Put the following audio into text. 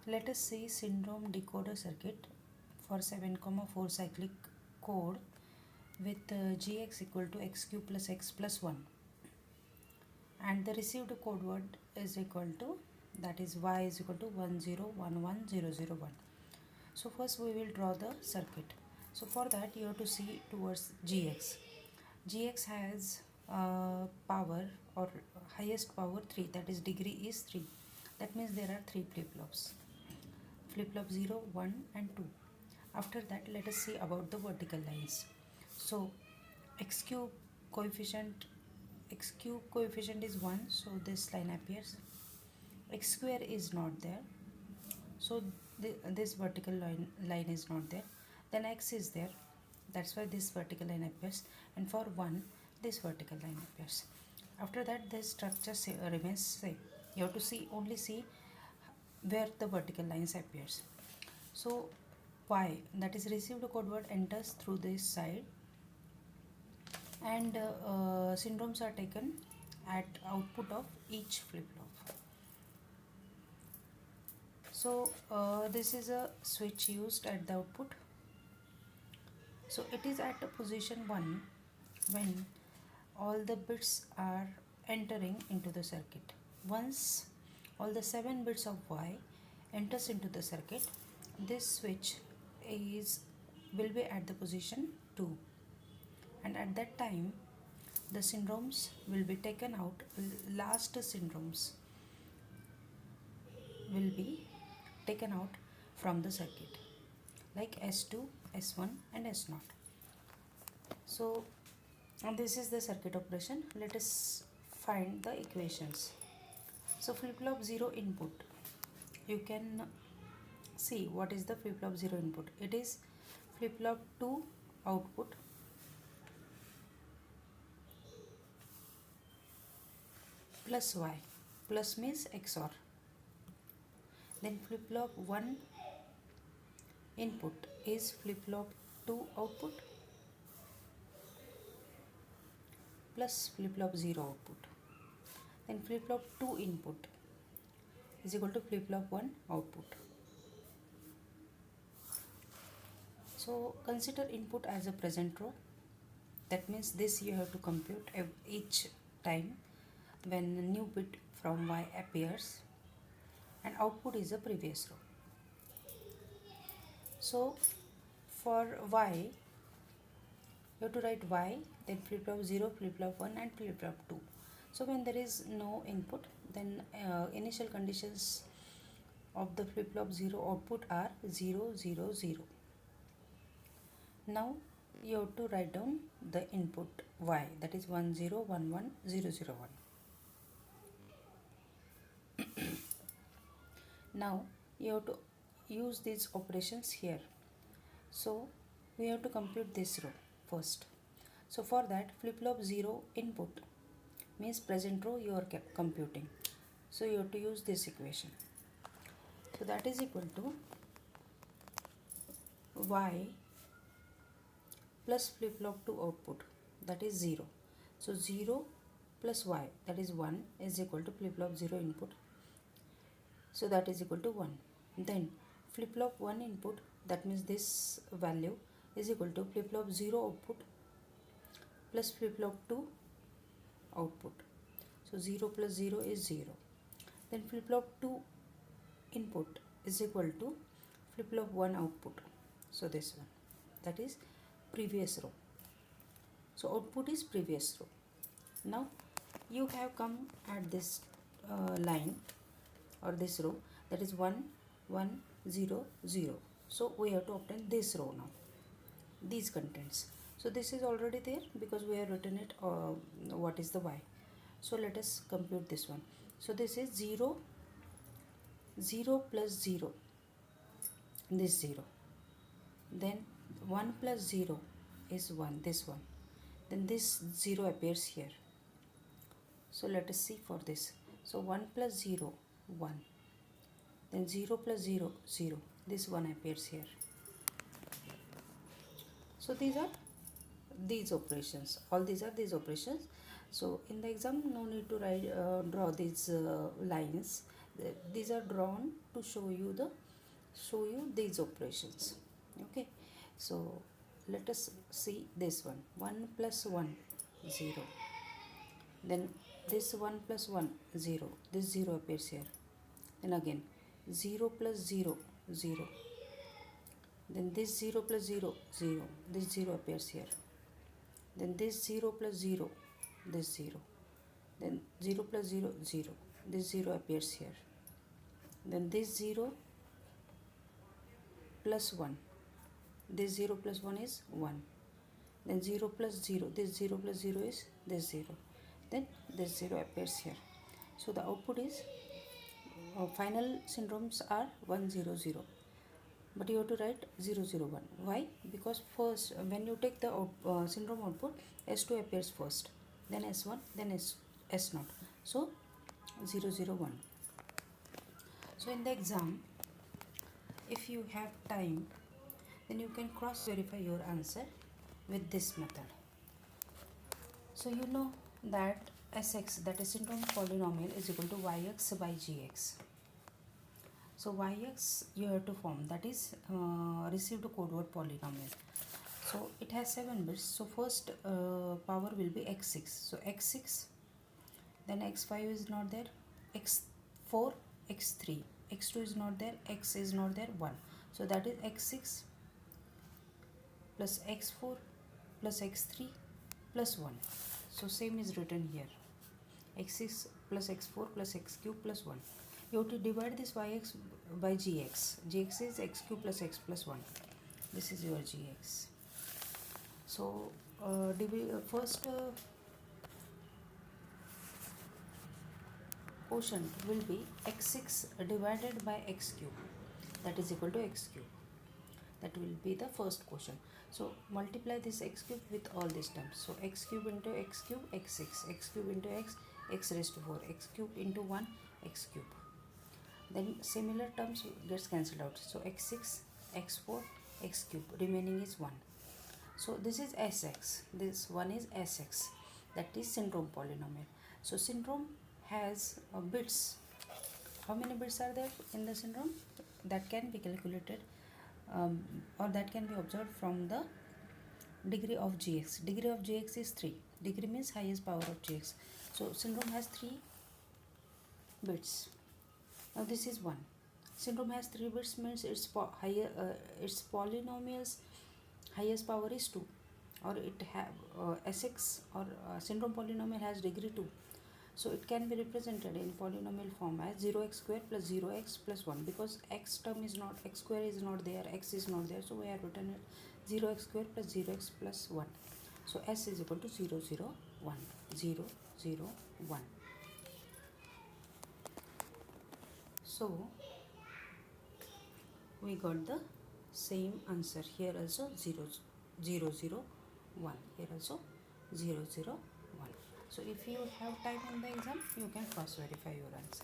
Let us see syndrome decoder circuit for 7,4 cyclic code with gx equal to x cube plus x plus 1, and the received code word is equal to, that is y is equal to 1011001. So first we will draw the circuit. So for that you have to see towards gx. Gx has power or highest power 3, that is degree is 3. That means there are 3 flip-flops, flip-flop 0, 1 and 2. After that let us see about the vertical lines. So x cube coefficient is 1, so this line appears. X square is not there, so this vertical line is not there. Then x is there, that's why this vertical line appears, and for 1 this vertical line appears. After that this structure remains same. You have to see where the vertical lines appears. So y, that is received code word, enters through this side, and syndromes are taken at output of each flip-flop. So this is a switch used at the output. So it is at position 1 when all the bits are entering into the circuit. Once all the 7 bits of y enters into the circuit, this switch will be at the position 2, and at that time the syndromes will be taken out. Last syndromes will be taken out from the circuit, like S2, S1 and S0. So this is the circuit operation. Let us find the equations. So flip-flop 0 input, you can see what is the flip-flop 0 input. It is flip-flop 2 output plus y, plus means XOR. Then flip-flop 1 input is flip-flop 2 output plus flip-flop 0 output. Then flip-flop 2 input is equal to flip-flop 1 output. So consider input as a present row. That means this you have to compute each time when a new bit from y appears, and output is a previous row. So for y you have to write y, then flip-flop 0, flip-flop 1 and flip-flop 2. So when there is no input, then initial conditions of the flip-flop 0 output are 0, 0, 0. Now you have to write down the input y, that is 1, 0, 1, 1, 0, 0, 1. Now you have to use these operations here. So we have to compute this row first. So for that, flip-flop 0 input means present row you are computing. So you have to use this equation. So that is equal to y plus flip-flop 2 output, that is 0. So 0 plus y, that is 1, is equal to flip-flop 0 input. So that is equal to 1. Then flip-flop 1 input, that means this value is equal to flip-flop 0 output plus flip-flop 2 output. So 0 plus 0 is 0. Then flip-flop 2 input is equal to flip-flop 1 output. So this one, that is previous row. So output is previous row. Now you have come at this line or this row, that is 1, 1, 0, 0. So we have to obtain this row now, these contents. So this is already there because we have written it, what is the y. So let us compute this one. So this is 0, 0 plus 0, this 0. Then 1 plus 0 is 1, this one. Then this 0 appears here. So let us see for this. So 1 plus 0, 1. Then 0 plus 0, 0. This one appears here. So these are these operations. All these are these operations. So in the exam, no need to draw these lines. These are drawn to show you these operations. Okay, so let us see this one. 1 plus 1, 0. Then this 1 plus 1, 0. This 0 appears here. Then again 0 plus 0, 0. Then this 0 plus 0, 0. This 0 appears here. Then this 0 plus 0, this 0. Then 0 plus 0, 0. This 0 appears here. Then this 0 plus 1. This 0 plus 1 is 1. Then 0 plus 0. This 0 plus 0 is this 0. Then this 0 appears here. So the output is final syndromes are 1 0 0. But you have to write 0 0 1. Why? Because first when you take the syndrome output, S2 appears first, then S1, then S0. So 0 0 1. So in the exam, if you have time, then you can cross verify your answer with this method. So you know that Sx, that is syndrome polynomial, is equal to yx by gx. So yx you have to form, that is received code word polynomial. So it has 7 bits. So first power will be x6. So x6, then x5 is not there, x4, x3, x2 is not there, x is not there, 1. So that is x6 plus x4 plus x3 plus 1. So same is written here, x6 plus x4 plus x cube plus 1. You have to divide this yx by gx. Gx is x cube plus x plus 1. This is your gx. So first quotient will be x6 divided by x cube, that is equal to x cube. That will be the first quotient. So multiply this x cube with all these terms. So x cube into x cube, x6, x cube into x, x raised to 4, x cube into 1, x cube. Then similar terms gets cancelled out. So x6, x4, x cube, remaining is 1. So this is Sx, this one is Sx, that is syndrome polynomial. So syndrome has bits. How many bits are there in the syndrome? That can be calculated or that can be observed from the degree of gx. Degree of gx is 3. Degree means highest power of gx. So syndrome has 3 bits. Now this is 1. Syndrome has 3 bits means its polynomials highest power is 2, or it have Sx or syndrome polynomial has degree 2. So it can be represented in polynomial form as 0x square plus 0x plus 1, because x term is not, x square is not there, x is not there, so we have written it 0x square plus 0x plus 1. So S is equal to 0 0 1, 0 0 1. So we got the same answer here also, 0 0 0 1, here also 0 0 1. So if you have time in the exam, you can cross verify your answer.